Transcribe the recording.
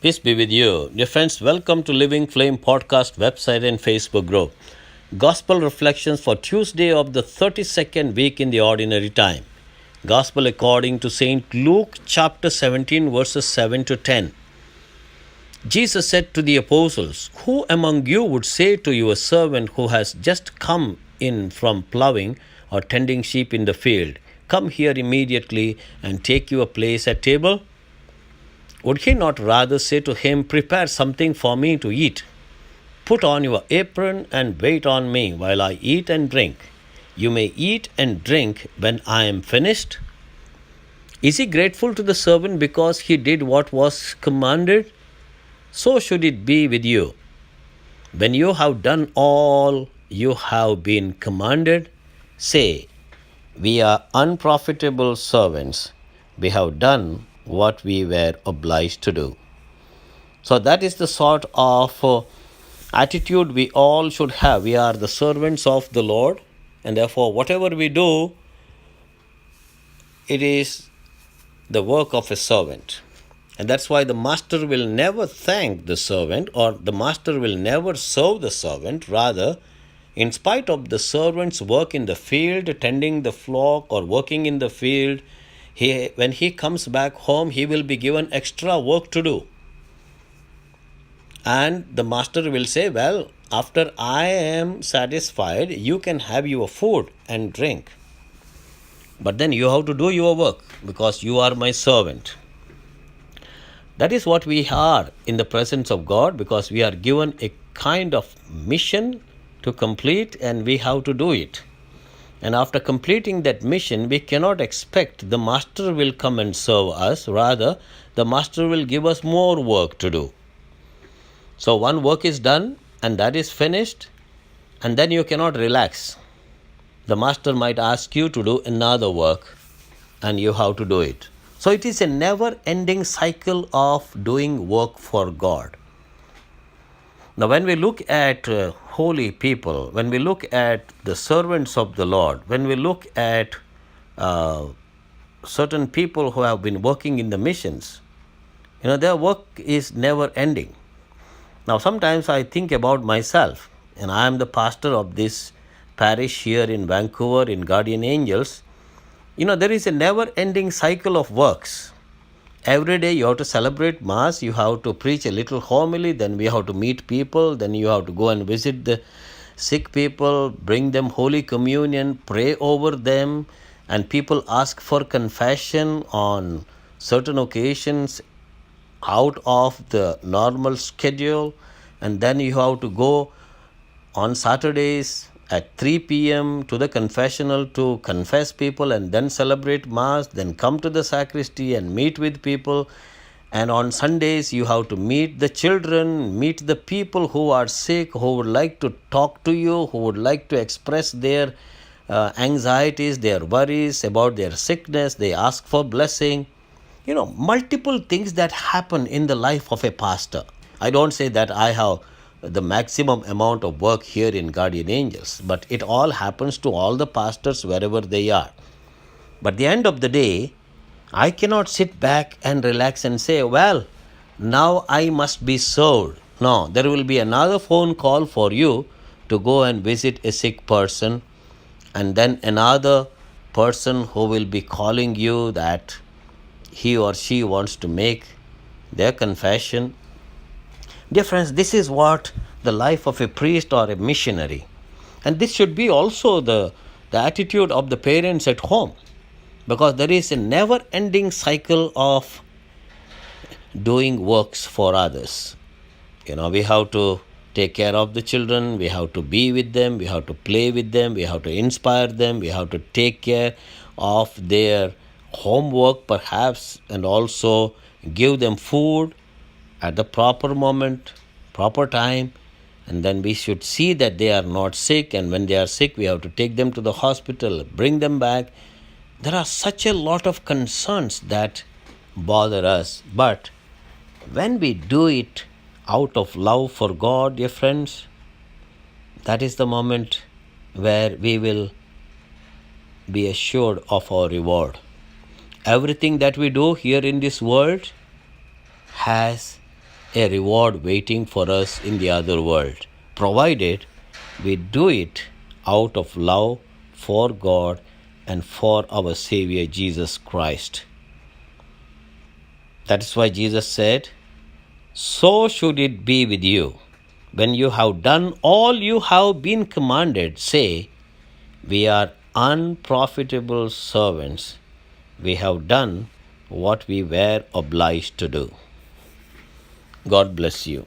Peace be with you. Dear friends, welcome to Living Flame Podcast website and Facebook group. Gospel reflections for Tuesday of the 32nd week in the ordinary time. Gospel according to St. Luke chapter 17 verses 7 to 10. Jesus said to the apostles, "Who among you would say to your servant who has just come in from plowing or tending sheep in the field, 'Come here immediately and take your place at table'? Would he not rather say to him, 'Prepare something for me to eat. Put on your apron and wait on me while I eat and drink. You may eat and drink when I am finished'? Is he grateful to the servant because he did what was commanded? So should it be with you. When you have done all you have been commanded, say, 'We are unprofitable servants. We have done what we were obliged to do.'" So that is the sort of attitude we all should have. We are the servants of the Lord, and therefore whatever we do, it is the work of a servant. And that's why the master will never thank the servant, or the master will never serve the servant. Rather, in spite of the servant's work in the field, tending the flock or working in the field, when he comes back home, he will be given extra work to do. And the master will say, "Well, after I am satisfied, you can have your food and drink. But then you have to do your work because you are my servant." That is what we are in the presence of God, because we are given a kind of mission to complete and we have to do it. And after completing that mission, we cannot expect the master will come and serve us. Rather, the master will give us more work to do. So one work is done and that is finished, and then you cannot relax. The master might ask you to do another work and you have to do it. So it is a never-ending cycle of doing work for God. Now when we look at holy people, when we look at the servants of the Lord, when we look at certain people who have been working in the missions, their work is never-ending. Now sometimes I think about myself, and I am the pastor of this parish here in Vancouver in Guardian Angels. There is a never-ending cycle of works. Every day you have to celebrate Mass, you have to preach a little homily, then we have to meet people, then you have to go and visit the sick people, bring them Holy Communion, pray over them, and people ask for confession on certain occasions out of the normal schedule. And then you have to go on Saturdays at 3 p.m. to the confessional to confess people and then celebrate Mass, then come to the sacristy and meet with people. And on Sundays, you have to meet the children, meet the people who are sick, who would like to talk to you, who would like to express their anxieties, their worries about their sickness. They ask for blessing. Multiple things that happen in the life of a pastor. I don't say that I have the maximum amount of work here in Guardian Angels, but it all happens to all the pastors wherever they are. But at the end of the day, I cannot sit back and relax and say, "Well, now I must be served." No, there will be another phone call for you to go and visit a sick person, and then another person who will be calling you that he or she wants to make their confession. Dear friends, this is what the life of a priest or a missionary. And this should be also the attitude of the parents at home, because there is a never-ending cycle of doing works for others. We have to take care of the children, we have to be with them, we have to play with them, we have to inspire them, we have to take care of their homework perhaps, and also give them food at the proper moment, proper time. And then we should see that they are not sick, and when they are sick, we have to take them to the hospital, bring them back. There are such a lot of concerns that bother us. But when we do it out of love for God, dear friends, that is the moment where we will be assured of our reward. Everything that we do here in this world has a reward waiting for us in the other world, provided we do it out of love for God and for our Savior Jesus Christ. That is why Jesus said, "So should it be with you. When you have done all you have been commanded, say, 'We are unprofitable servants. We have done what we were obliged to do.'" God bless you.